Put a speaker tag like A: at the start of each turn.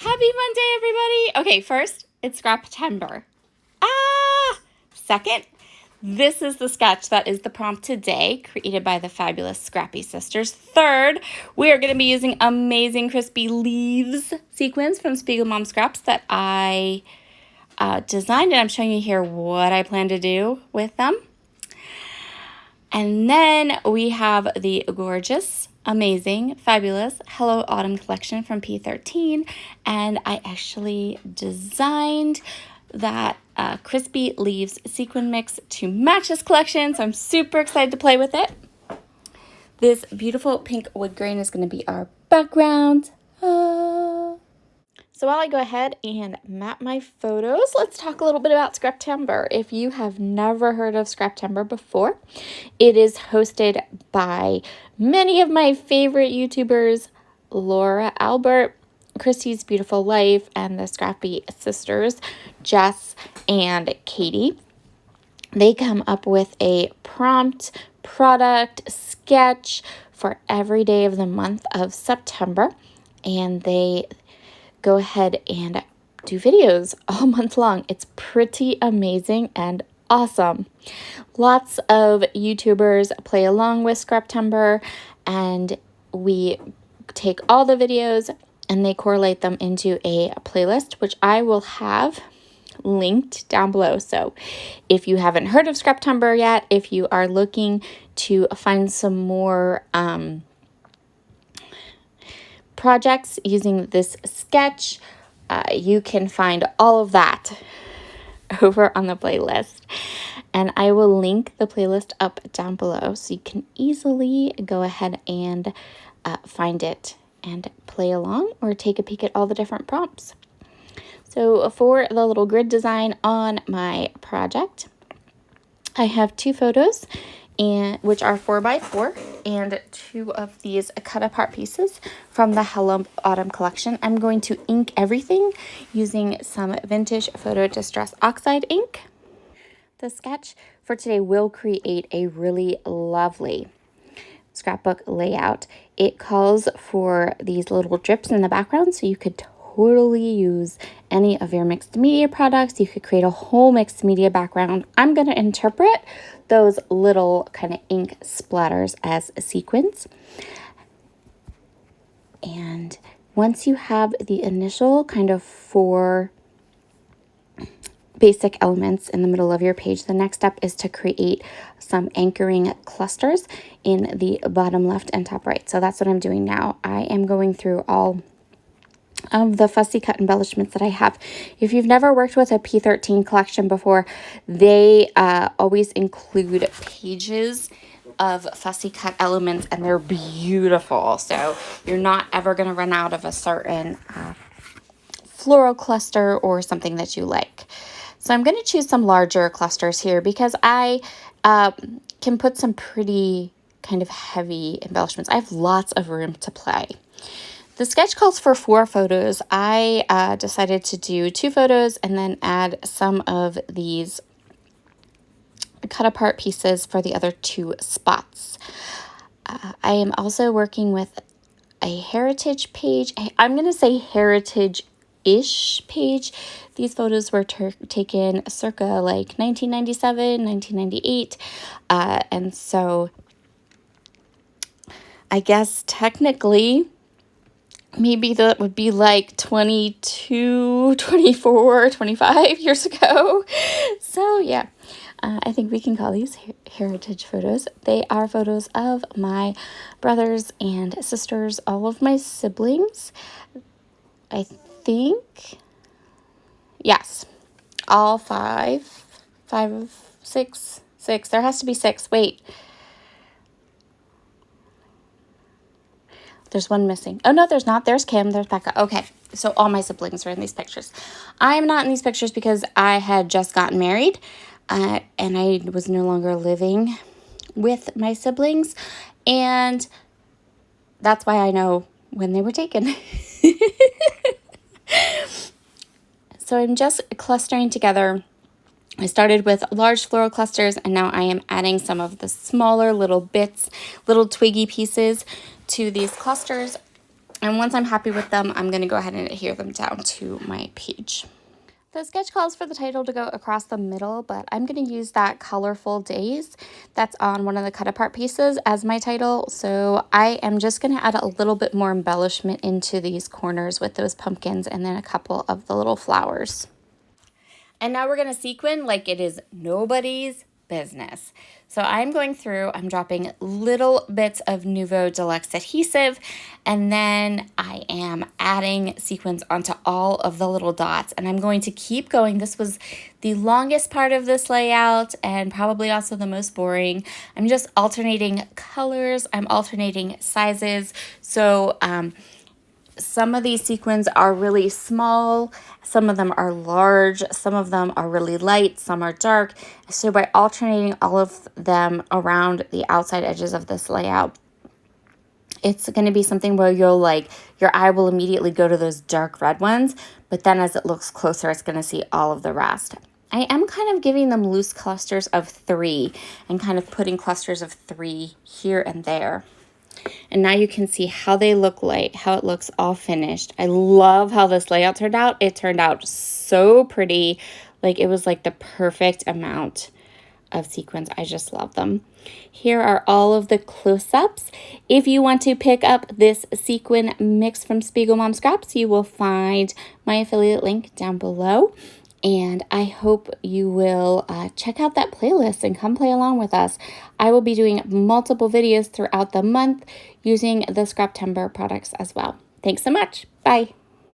A: Happy Monday, everybody. Okay, first, it's Scraptember. Second, this is the sketch that is the prompt today, created by the fabulous Scrappy Sisters. Third, we are going to be using amazing crispy leaves sequins from Spiegelmom scraps that I designed, and I'm showing you here what I plan to do with them. And then we have the gorgeous, amazing, fabulous Hello Autumn collection from P13. And I actually designed that crispy leaves sequin mix to match this collection. So I'm super excited to play with it. This beautiful pink wood grain is going to be our background. So while I go ahead and map my photos, let's talk a little bit about Scraptember. If you have never heard of Scraptember before, it is hosted by many of my favorite YouTubers, Laura Albert, Christy's Beautiful Life, and the Scrappy Sisters, Jess and Katie. They come up with a prompt product sketch for every day of the month of September, and they go ahead and do videos all month long. It's pretty amazing and awesome. Lots of YouTubers play along with Scraptember, and we take all the videos and they correlate them into a playlist, which I will have linked down below. So if you haven't heard of Scraptember yet, if you are looking to find some more projects using this sketch, you can find all of that over on the playlist, and I will link the playlist up down below so you can easily go ahead and find it and play along or take a peek at all the different prompts. So for the little grid design on my project, I have two photos, which are 4x4, and two of these cut apart pieces from the Hello Autumn collection. I'm going to ink everything using some vintage photo distress oxide ink. The sketch for today will create a really lovely scrapbook layout. It calls for these little drips in the background, so you could totally use any of your mixed media products. You could create a whole mixed media background. I'm going to interpret those little kind of ink splatters as sequins. And once you have the initial kind of 4 basic elements in the middle of your page, the next step is to create some anchoring clusters in the bottom left and top right. So that's what I'm doing now. I am going through all of the fussy cut embellishments that I have. If you've never worked with a P13 collection before, they always include pages of fussy cut elements, and they're beautiful. So you're not ever going to run out of a certain floral cluster or something that you like. So I'm going to choose some larger clusters here because I can put some pretty kind of heavy embellishments. I have lots of room to play. The sketch calls for 4 photos. I decided to do 2 photos and then add some of these cut apart pieces for the other 2 spots. I am also working with a heritage page. I'm going to say heritage-ish page. These photos were taken circa like 1997, 1998. And so I guess technically maybe that would be like 22, 24, 25 years ago. So yeah, I think we can call these heritage photos. They are photos of my brothers and sisters, all of my siblings. I think, yes, all 5, 6. There has to be 6. Wait. There's one missing. Oh, no, there's not. There's Kim. There's Becca. Okay, so all my siblings are in these pictures. I'm not in these pictures because I had just gotten married, and I was no longer living with my siblings, and that's why I know when they were taken. So I'm just clustering together. I started with large floral clusters, and now I am adding some of the smaller little bits, little twiggy pieces to these clusters. And once I'm happy with them, I'm going to go ahead and adhere them down to my page. The sketch calls for the title to go across the middle, but I'm going to use that Colorful Days that's on one of the cut apart pieces as my title. So I am just going to add a little bit more embellishment into these corners with those pumpkins and then a couple of the little flowers. And now we're going to sequin like it is nobody's business. So I'm going through, I'm dropping little bits of Nouveau Deluxe adhesive, and then I am adding sequins onto all of the little dots, and I'm going to keep going. This was the longest part of this layout and probably also the most boring. I'm just alternating colors, I'm alternating sizes. So some of these sequins are really small, some of them are large, some of them are really light, some are dark. So by alternating all of them around the outside edges of this layout, it's going to be something where your eye will immediately go to those dark red ones, but then as it looks closer, it's going to see all of the rest. I am kind of giving them loose clusters of 3 and kind of putting clusters of 3 here and there. And now you can see how they look like, how it looks all finished. I love how this layout turned out. It turned out so pretty. Like it was like the perfect amount of sequins. I just love them. Here are all of the close-ups. If you want to pick up this sequin mix from Spiegelmom Scraps, you will find my affiliate link down below. And I hope you will check out that playlist and come play along with us. I will be doing multiple videos throughout the month using the Scraptember products as well. Thanks so much. Bye.